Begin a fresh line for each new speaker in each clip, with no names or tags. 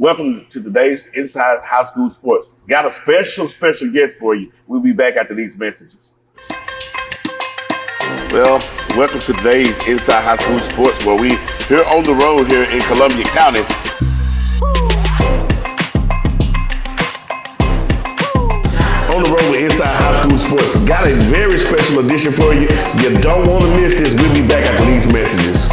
Welcome to today's Inside High School Sports. Got a special guest for you. We'll be back after these messages. Well, welcome to today's Inside High School Sports, where we here on the road here in Columbia County. On the road with Inside High School Sports. Got a very special edition for you. You don't want to miss this. We'll be back after these messages.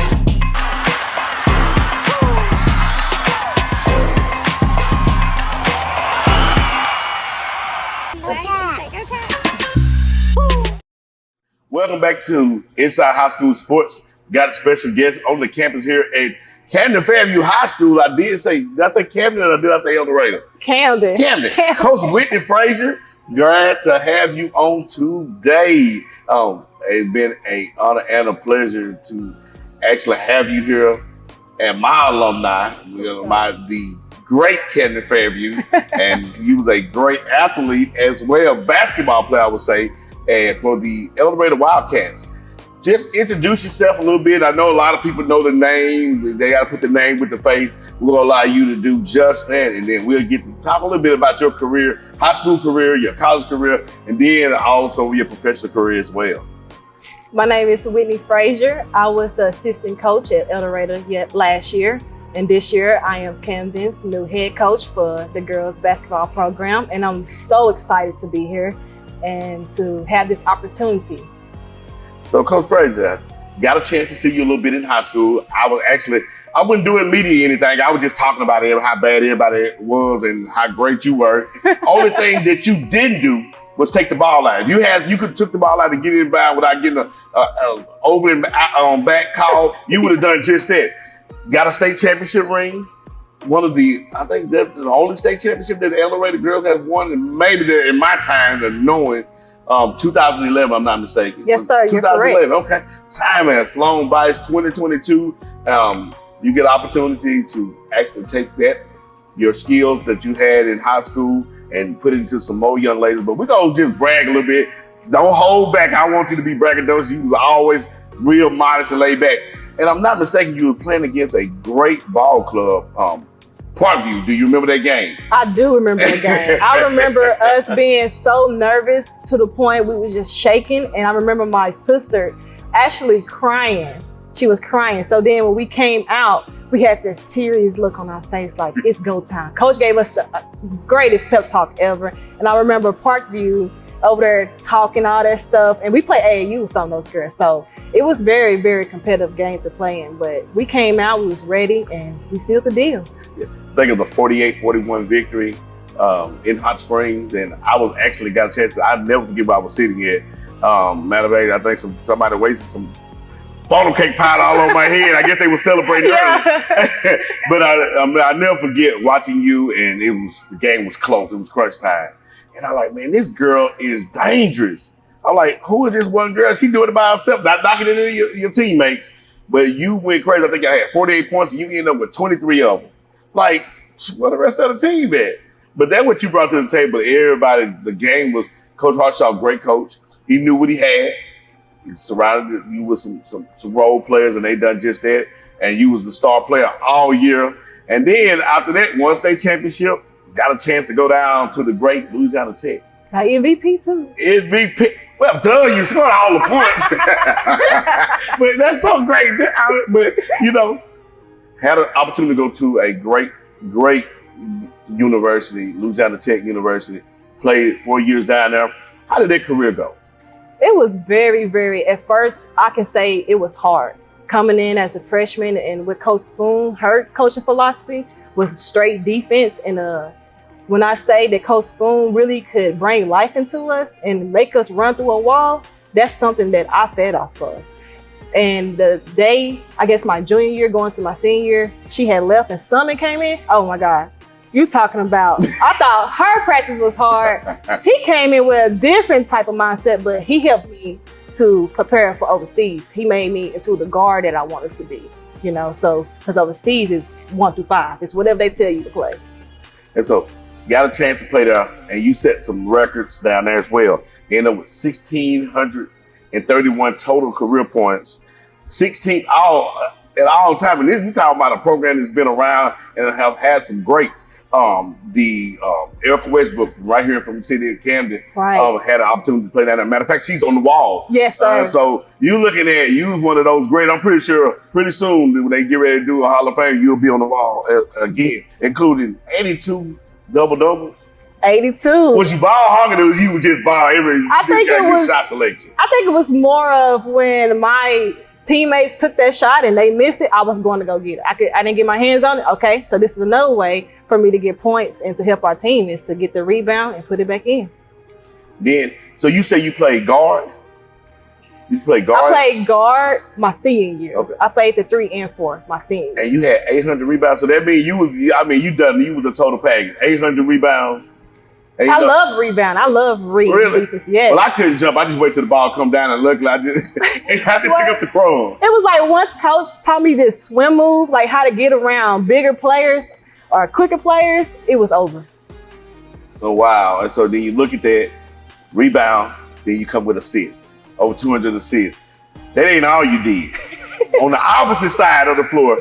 Welcome back to Inside High School Sports. Got a special guest on the campus here at Camden Fairview High School. Did I say Camden or did I say El Dorado?
Camden.
Coach Whitney Frazier, glad to have you on today. It's been an honor and a pleasure to actually have you here at my alumni, the great Camden Fairview, and you was a great athlete as well, basketball player, I would say. And for the El Dorado Wildcats, just introduce yourself a little bit. I know a lot of people know the name. They got to put the name with the face. We're going to allow you to do just that. And then we'll get to talk a little bit about your career, high school career, your college career, and then also your professional career as well.
My name is Whitney Frazier. I was the assistant coach at El Dorado last year. And this year, I am Camden's new head coach for the girls basketball program. And I'm so excited to be here and to have this opportunity.
So Coach Frazier, got a chance to see you a little bit in high school. I wasn't doing media or anything. I was just talking about how bad everybody was and how great you were. Only thing that you didn't do was take the ball out. If you could took the ball out and get it in bound without getting a over and back call, you would have done just that. Got a state championship ring. I think that's the only state championship that the El Dorado girls have won, and maybe in my time of knowing, 2011, I'm not mistaken.
Yes, sir, you're correct.
Okay. Time has flown by. It's 2022. You get opportunity to actually take your skills that you had in high school and put it into some more young ladies. But we're going to just brag a little bit. Don't hold back. I want you to be braggadocious. You was always real modest and laid back. And I'm not mistaken, you were playing against a great ball club, Parkview. Do you remember that game?
I do remember the game. I remember us being so nervous to the point we was just shaking. And I remember my sister actually crying. She was crying. So then when we came out, we had this serious look on our face like, it's go time. Coach gave us the greatest pep talk ever. And I remember Parkview over there talking all that stuff. And we played AAU with some of those girls. So it was very, very competitive game to play in. But we came out, we was ready, and we sealed the deal.
Yeah. Think of the 48-41 victory in Hot Springs. And I was actually got a chance I'll never forget where I was sitting at. Matter of fact, I think somebody wasted some funnel cake pie all on my head. I guess they were celebrating early. But I never forget watching you, and the game was close. It was crunch time. And I'm like, man, this girl is dangerous. I'm like, who is this one girl? She doing it by herself, not knocking into your teammates. But you went crazy. I think I had 48 points, and you ended up with 23 of them. Like, where the rest of the team at? But that's what you brought to the table. Everybody, the game was Coach Harshaw, great coach. He knew what he had. He surrounded you with some role players, and they done just that. And you was the star player all year. And then after that, one state championship, got a chance to go down to the great Louisiana Tech.
Got MVP too.
MVP. Well, duh, you scored all the points. But that's so great. But, had an opportunity to go to a great university, Louisiana Tech University, played 4 years down there. How did that career go?
It was very, very, at first, I can say it was hard. Coming in as a freshman and with Coach Spoon, her coaching philosophy was straight defense. And when I say that Coach Spoon really could bring life into us and make us run through a wall, that's something that I fed off of. And the day, I guess my junior year going to my senior year, she had left and Summit came in. Oh my God. You talking about, I thought her practice was hard. He came in with a different type of mindset, but he helped me to prepare for overseas. He made me into the guard that I wanted to be, so, because overseas is 1 through 5. It's whatever they tell you to play.
And so, got a chance to play there, and you set some records down there as well. You ended up with 1,631 total career points. 16 all at all times. And this, we talking about a program that's been around and have had some greats. Erica Westbrook from right here from the city of Camden had an opportunity to play that. Matter of fact, she's on the wall.
Yes, sir.
So you looking at you one of those great. I'm pretty sure pretty soon when they get ready to do a Hall of Fame, you'll be on the wall again, including 82 double-doubles.
82.
Was you ball hogging or you just ball every shot selection?
I think it was more of when my teammates took that shot and they missed it, I was going to go get it. I didn't get my hands on it. Okay, so this is another way for me to get points and to help our team is to get the rebound and put it back in.
Then, so you say you played guard? You played guard?
I played guard my senior year.
Okay.
I played the 3 and 4 my senior year.
And you had 800 rebounds. So that means you was a total package. 800 rebounds.
I love rebound. I love
really?
defense. Yes.
Well, I couldn't jump. I just wait till the ball come down and look like I had to pick up the crumb.
It was like once coach taught me this swim move, like how to get around bigger players or quicker players, it was over.
Oh, wow. And so then you look at that rebound, then you come with assists. Over 200 assists. That ain't all you did. On the opposite side of the floor,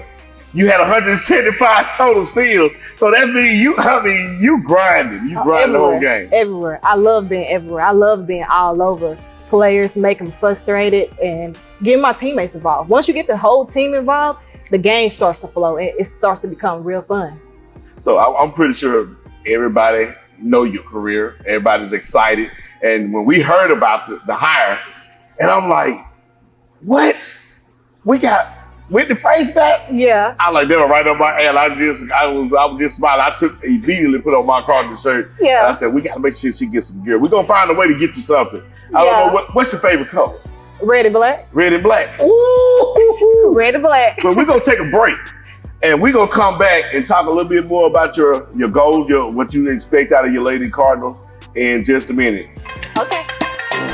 you had 175 total steals. So that means you grinded. You grinded the whole game.
Everywhere. I love being everywhere. I love being all over. Players make them frustrated and get my teammates involved. Once you get the whole team involved, the game starts to flow and it starts to become real fun.
So I'm pretty sure everybody know your career. Everybody's excited. And when we heard about the hire, and I'm like, what? We got Whitney Frazier back?
Yeah.
I like that right on my hand. I was just smiling. I took immediately put on my Cardinals shirt.
Yeah.
And I said, we gotta make sure she gets some gear. We're gonna find a way to get you something. I don't know what's your favorite color?
Red and black.
Red and black.
Ooh, red and black.
But we're gonna take a break. And we're gonna come back and talk a little bit more about your goals, what you expect out of your Lady Cardinals in just a minute.
Okay.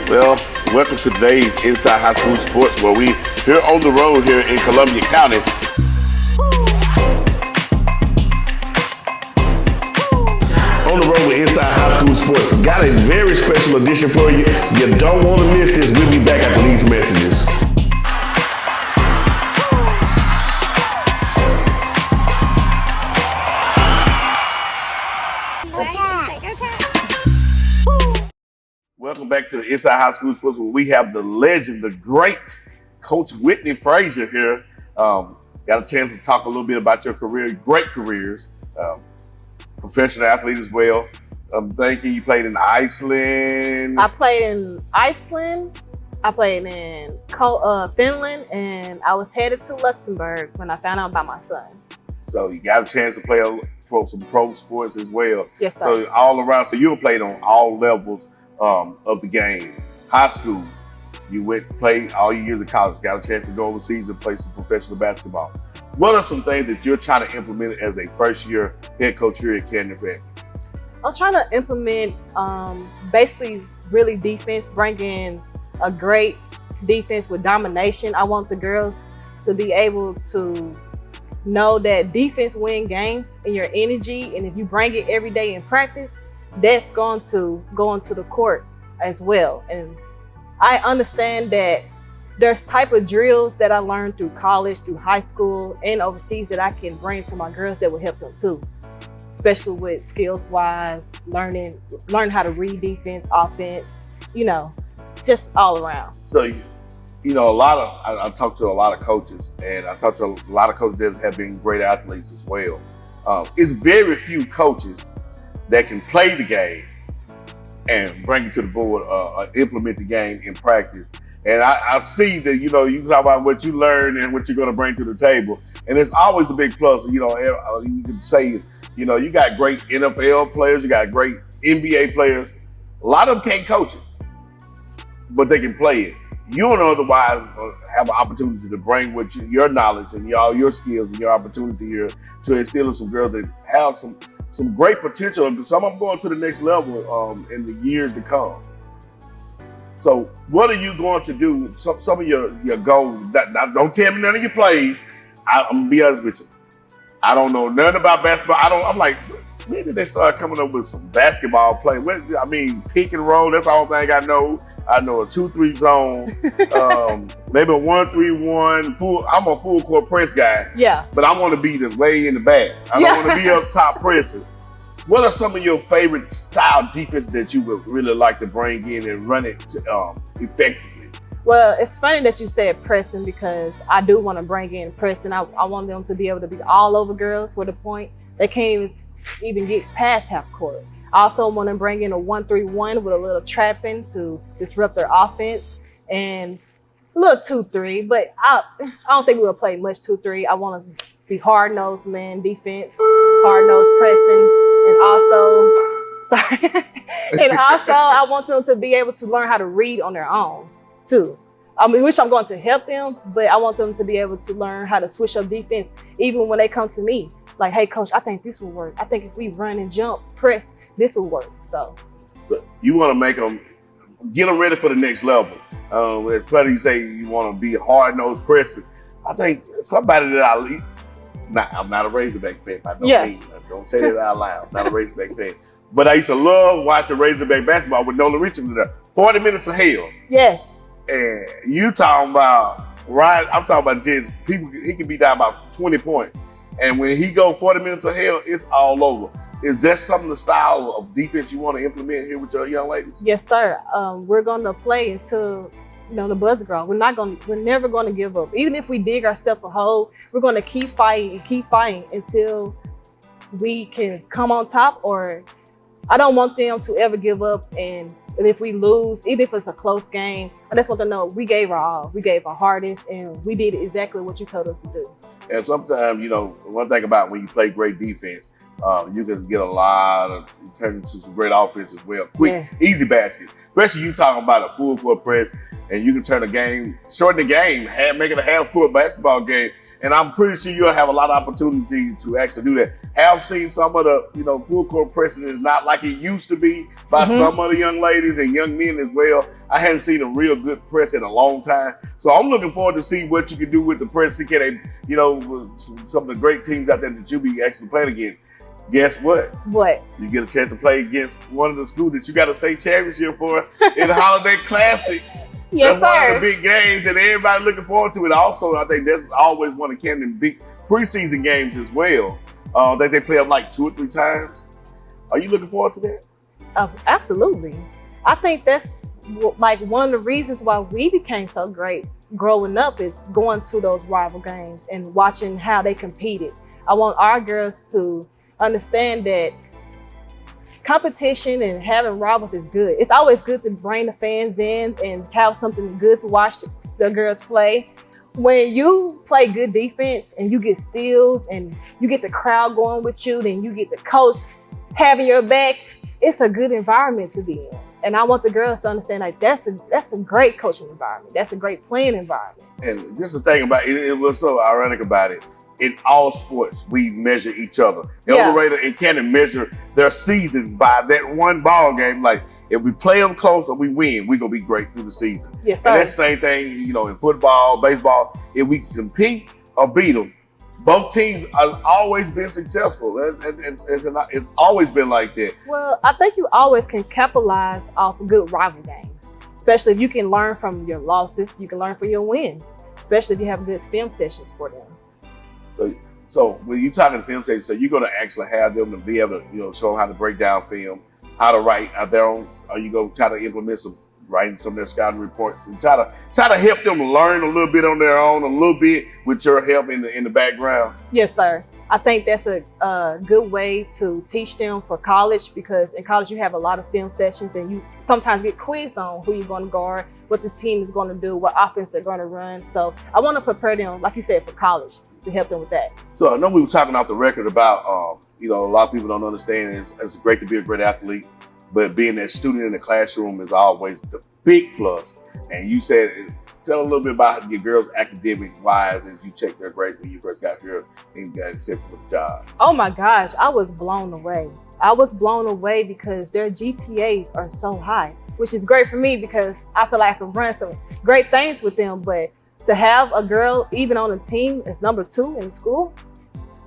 Well, welcome to today's Inside High School Sports, where we here on the road here in Columbia County. On the road with Inside High School Sports. Got a very special edition for you. You don't want to miss this. We'll be back after these messages. Welcome back to Inside High School Sports, where we have the legend, the great Coach Whitney Frazier here. Got a chance to talk a little bit about your career, great careers, professional athlete as well. I'm thinking you played in Iceland.
I played in Iceland. I played in Finland, and I was headed to Luxembourg when I found out about my son. So
you got a chance to play some pro sports as well.
Yes, sir.
So all around, so you played on all levels of the game. High school, you played all your years of college, got a chance to go overseas and play some professional basketball. What are some things that you're trying to implement as a first-year head coach here at Camden Valley?
I'm trying to implement basically really defense, bringing a great defense with domination. I want the girls to be able to know that defense wins games and your energy, and if you bring it every day in practice, that's going to go into the court as well. And I understand that there's type of drills that I learned through college, through high school, and overseas that I can bring to my girls that will help them too, especially with skills-wise, learning how to read defense, offense, just all around.
So, I talked to a lot of coaches, and I talked to a lot of coaches that have been great athletes as well. It's very few coaches that can play the game and bring it to the board, implement the game in practice. And I see that, you talk about what you learn and what you're going to bring to the table. And it's always a big plus. You can say, you got great NFL players, you got great NBA players. A lot of them can't coach it, but they can play it. You don't otherwise have an opportunity to bring with you your knowledge and your skills and your opportunity here to instill in some girls that have some great potential. Some of them going to the next level in the years to come. So what are you going to do? Some of your goals. Don't tell me none of your plays. I'm going to be honest with you. I don't know nothing about basketball. I'm like, when did they start coming up with some basketball play? Pick and roll, that's the only thing I know. I know a 2-3 zone, maybe a 1-3-1. I'm a full court press guy.
Yeah.
But I want to be the way in the back. I don't want to be up top pressing. What are some of your favorite style defense that you would really like to bring in and run it effectively?
Well, it's funny that you said pressing because I do want to bring in pressing. I want them to be able to be all over girls with a point. They can't even get past half court. I also want to bring in a 1-3-1 with a little trapping to disrupt their offense and a little 2-3. But I don't think we'll play much 2-3. I want to be hard-nosed man defense, hard-nosed pressing, and also I want them to be able to learn how to read on their own too. I mean, which I'm going to help them, but I want them to be able to learn how to switch up defense even when they come to me. Like, hey, coach, I think this will work. I think if we run and jump, press, this will work. So
you want to make them, get them ready for the next level. As Freddie say, you want to be a hard-nosed presser. I think somebody that I'm not a Razorback fan. Don't say that out loud. I'm not a Razorback fan. But I used to love watching Razorback basketball with Nolan Richardson there. 40 minutes of hell.
Yes.
And you talking about, right? I'm talking about just people, he can be down about 20 points. And when he go 40 minutes of hell, it's all over. Is that some of the style of defense you want to implement here with your young ladies?
Yes, sir. We're going to play until the buzzer ground. We're never going to give up. Even if we dig ourselves a hole, we're going to keep fighting until we can come on top. Or I don't want them to ever give up. And if we lose, even if it's a close game, I just want them to know we gave our all. We gave our hardest, and we did exactly what you told us to do.
And sometimes, one thing about when you play great defense, you can get a lot of, turn into some great offense as well. Quick, easy baskets. Especially you talking about a full court press, and you can turn a game, shorten the game, make it a half-court basketball game. And I'm pretty sure you'll have a lot of opportunity to actually do that. Have seen some of the, full court pressing is not like it used to be by some of the young ladies and young men as well. I haven't seen a real good press in a long time. So I'm looking forward to see what you can do with the press. With some of the great teams out there that you'll be actually playing against. Guess what?
What?
You get a chance to play against one of the schools that you got a state championship for in the Holiday Classic.
Yes,
that's one of the big games that everybody looking forward to. And also, I think that's always one of Camden's big preseason games as well. That they play up like 2 or 3 times. Are you looking forward to that?
Absolutely. I think that's like one of the reasons why we became so great growing up is going to those rival games and watching how they competed. I want our girls to understand that competition and having rivals is good. It's always good to bring the fans in and have something good to watch the girls play. When you play good defense and you get steals and you get the crowd going with you, then you get the coach having your back, it's a good environment to be in. And I want the girls to understand like that's a great coaching environment. That's a great playing environment.
And just the thing about it, it was so ironic about it. In all sports, we measure each other. El Dorado and Cannon measure their season by that one ball game. Like, if we play them close or we win, we're going to be great through the season.
Yes, sir.
And that same thing, in football, baseball, if we can compete or beat them, both teams have always been successful. It's always been like that.
Well, I think you always can capitalize off good rival games, especially if you can learn from your losses, you can learn from your wins, especially if you have good film sessions for them.
So when you're talking to film sessions, so you're going to actually have them to be able to, show them how to break down film, how to write their own, or you go try to implement writing some of their scouting reports and try to help them learn a little bit on their own, a little bit with your help in the background.
Yes, sir. I think that's a good way to teach them for college, because in college you have a lot of film sessions and you sometimes get quizzed on who you're going to guard, what this team is going to do, what offense they're going to run. So I want to prepare them, like you said, for college, to help them with that.
So I know we were talking off the record about, a lot of people don't understand it's great to be a great athlete, but being that student in the classroom is always the big plus. And you said, tell a little bit about your girls academic-wise as you checked their grades when you first got here and got accepted for the job.
Oh my gosh, I was blown away. I was blown away because their GPAs are so high, which is great for me because I feel like I can run some great things with them. But to have a girl even on a team as number 2 in school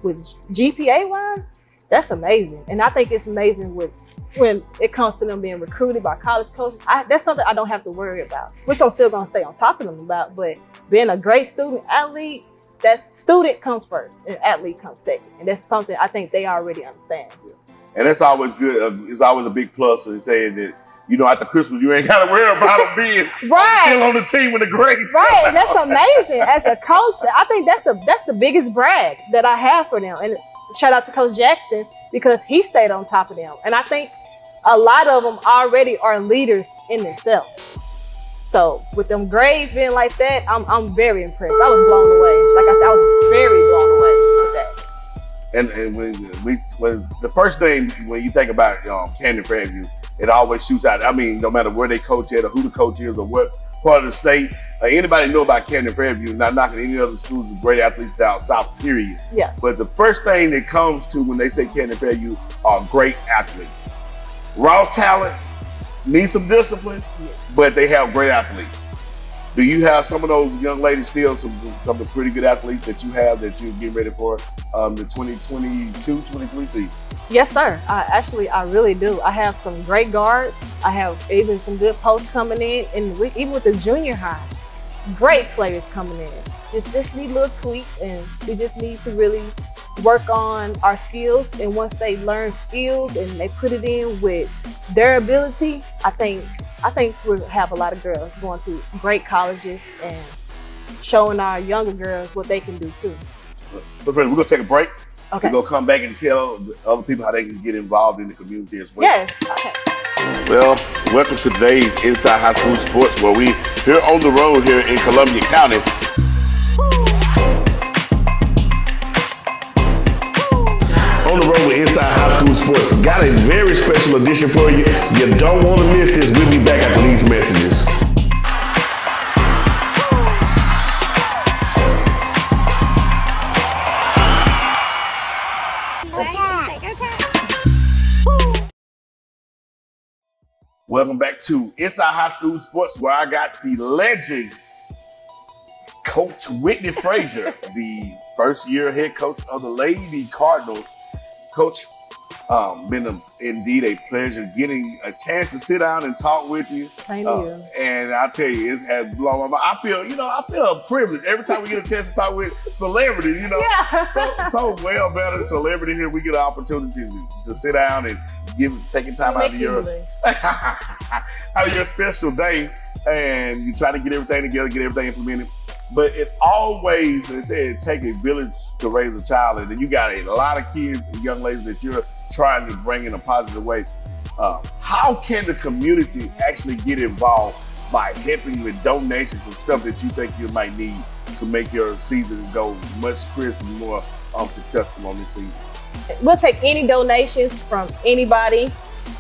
with GPA-wise, That's amazing. And I think it's amazing when it comes to them being recruited by college coaches. That's something I don't have to worry about, which I'm still gonna stay on top of them about. But being a great student athlete, that student comes first and athlete comes second. And that's something I think they already understand.
Yeah. And that's always good. It's always a big plus in saying that, after Christmas, you ain't got to worry about them being still on the team when the grades come
Right,
out.
and that's amazing. As a coach, I think that's the biggest brag that I have for them. And shout out to Coach Jackson because he stayed on top of them. And I think a lot of them already are leaders in themselves. So with them grades being like that, I'm very impressed. I was blown away. Like I said, I was very blown away with that.
And when the first thing when you think about Camden Fairview, it always shoots out. I mean, no matter where they coach at or who the coach is or what part of the state, anybody know about Camden Fairview, not knocking any other schools with great athletes down south, period.
Yeah.
But the first thing that comes to when they say Camden Fairview are great athletes. Raw talent, need some discipline, but they have great athletes. Do you have some of those young ladies still, some of the pretty good athletes that you have that you're getting ready for the 2022-23 season?
Yes, sir. I really do. I have some great guards. I have even some good posts coming in, and even with the junior high, great players coming in. Just need little tweaks, and we just need to really work on our skills. And once they learn skills and they put it in with their ability, I think we'll have a lot of girls going to great colleges and showing our younger girls what they can do too.
But we're gonna take a break.
Okay.
We're gonna come back and tell other people how they can get involved in the community as well.
Yes. Okay.
Well, welcome to today's Inside High School Sports, where we here on the road here in Columbia County. On the road with Inside High School Sports. Got a very special edition for you. You don't want to miss this. We'll be back after these messages. Welcome back to Inside High School Sports, where I got the legend, Coach Whitney Frazier, the first-year head coach of the Lady Cardinals. Coach, been indeed a pleasure getting a chance to sit down and talk with you.
Same to you.
And I tell you, it has blown my mind. I feel privileged every time we get a chance to talk with celebrities.
Yeah.
so well better than celebrity here. We get an opportunity to sit down and taking time out of your special day, and you try to get everything together, get everything implemented. But it always, they say, it takes a village to raise a child, and you got a lot of kids and young ladies that you're trying to bring in a positive way. How can the community actually get involved by helping with donations and stuff that you think you might need to make your season go much crisper and more successful on this season?
We'll take any donations from anybody.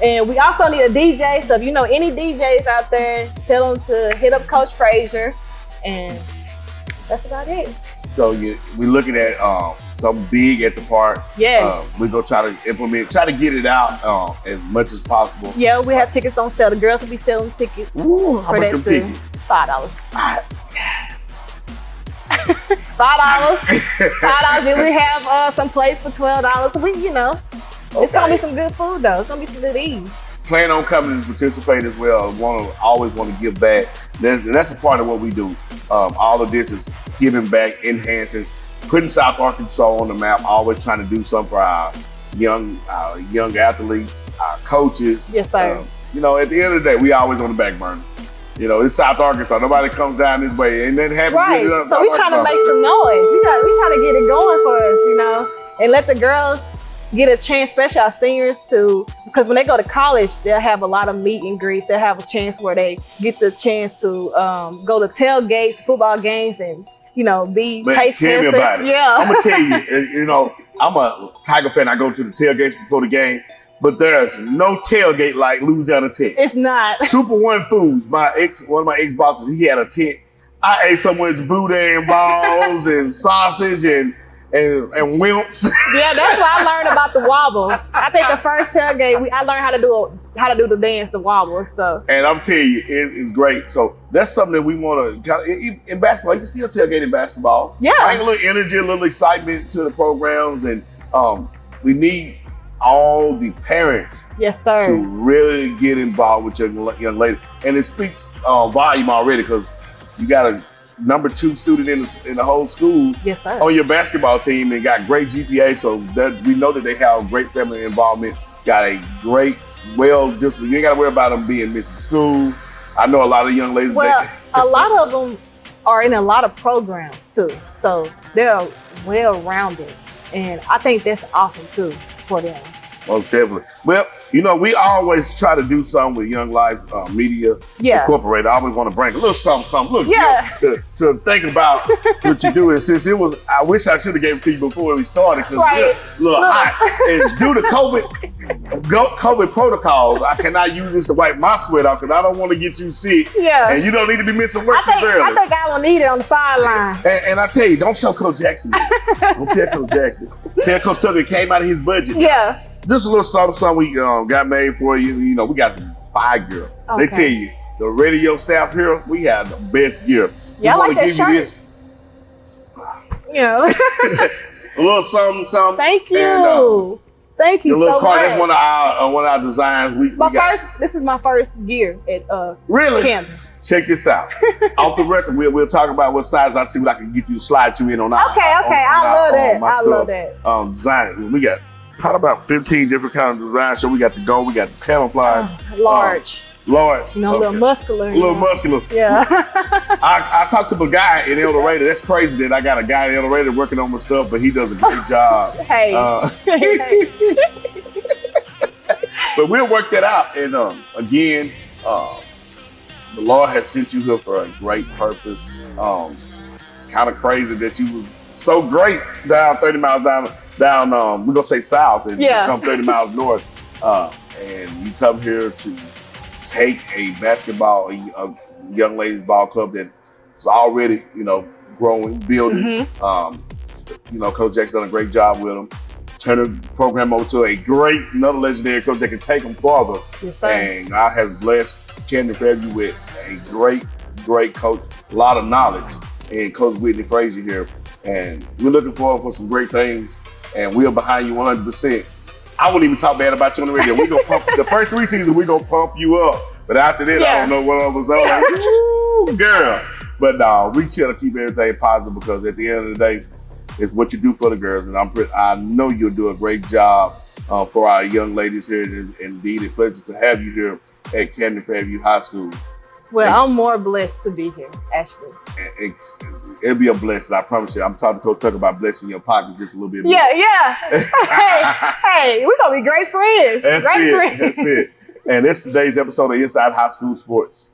And we also need a DJ. So if you know any DJs out there, tell them to hit up Coach Frazier. And that's about it.
So we're looking at something big at the park.
Yes.
We're going to try to get it out as much as possible.
Yeah, we have tickets on sale. The girls will be selling tickets.
Ooh, how much them tickets?
$5. $5. Then we have some plates for $12. It's gonna be some good food though. It's gonna be some good eating.
Plan on coming and participate as well. Always want to give back. That's a part of what we do. All of this is giving back, enhancing, putting South Arkansas on the map. Always trying to do something for our young athletes, our coaches.
Yes, sir.
At the end of the day, we always on the back burner. It's South Arkansas. Nobody comes down this way. Ain't nothing happens.
Right. So we're trying to make some noise. We trying to get it going for us, and let the girls get a chance, especially our seniors, because when they go to college, they'll have a lot of meet and greets. They'll have a chance where they get the chance to go to tailgates, football games, and be taste
tested. Tell me about it.
Yeah.
I'm gonna tell you. I'm a Tiger fan. I go to the tailgates before the game, but there's no tailgate like Louisiana Tech.
It's not.
Super One Foods. One of my ex bosses, he had a tent. I ate so much boudin balls and sausage and wimps.
Yeah, that's why I learned about the wobble. I think the first tailgate, I learned how to do the dance, the wobble and stuff.
And I'm telling you, it's great. So that's something that we want to. In basketball, you can still tailgate in basketball.
Yeah,
bring a little energy, a little excitement to the programs, and we need all the parents
Yes,
to
sir.
really get involved with your young lady. And it speaks volume already because you got a number 2 student in the whole school
Yes, sir.
on your basketball team and got great GPA. So that we know that they have great family involvement, got a great, well-disciplined. You ain't got to worry about them being missing school. I know a lot of young ladies.
Well, a lot of them are in a lot of programs too. So they're well-rounded. And I think that's awesome too for them.
Most definitely. Well, you know, we always try to do something with Young Life Media
Yeah.
Incorporated. I always want to bring a little something, little
Yeah.
gift to think about what you do. And since it was, I wish I should have gave it to you before we started because
Right.
it's a little hot. And due to COVID protocols, I cannot use this to wipe my sweat off because I don't want to get you sick.
Yeah.
And you don't need to be missing work this
I
early.
think I will need it on the sideline.
And I tell you, don't show Coach Jackson. Don't tell Coach Jackson. Tell Coach Tucker it came out of his budget.
Yeah.
This is a little something we got made for you. You know, we got the fire gear.
Okay.
They tell you, the radio staff here, we have the best gear.
Yeah, I
We
like
wanna
that
give
shirt.
you this.
Yeah.
A little something.
Thank you.
And,
Thank you
the little
so
card,
much.
that's one of our designs. We got.
This is my first gear at
Really?
Camden.
Check this out. Off the record, we'll talk about what size. I see what I can get you to slide you in on our.
Okay. I love that.
Design. We got probably about 15 different kinds of designs. So we got the gold, we got the camouflage.
Large.
Large.
You know, a little muscular.
A little muscular.
Yeah.
I talked to a guy in El Dorado. That's crazy that I got a guy in El Dorado working on my stuff, but he does a great job.
Hey.
But we'll work that out. And again, the Lord has sent you here for a great purpose. It's kind of crazy that you was so great down 30 miles down we're gonna say south and come 30 miles north. And you come here to take a basketball, a young ladies ball club that's already, growing, building. Coach Jack's done a great job with them. Turn the program over to another legendary coach that can take them farther.
Yes, sir.
And God has blessed Camden Fairview with a great coach, a lot of knowledge, and Coach Whitney Frazier here. And we're looking forward for some great things, and we're behind you 100%. I wouldn't even talk bad about you on the radio. We're gonna pump the first 3 seasons. We're gonna pump you up, but after that, I don't know what I was on. Like, ooh, girl. But no, we try to keep everything positive because at the end of the day, it's what you do for the girls, and I know you'll do a great job for our young ladies here. It is indeed a pleasure to have you here at Camden Fairview High School.
Well, I'm more blessed to be here, actually.
It'll be a blessing, I promise you. I'm talking to Coach Tucker about blessing your pocket just a little bit more.
Yeah. hey, we're going to be great friends.
That's it. And this is today's episode of Inside High School Sports.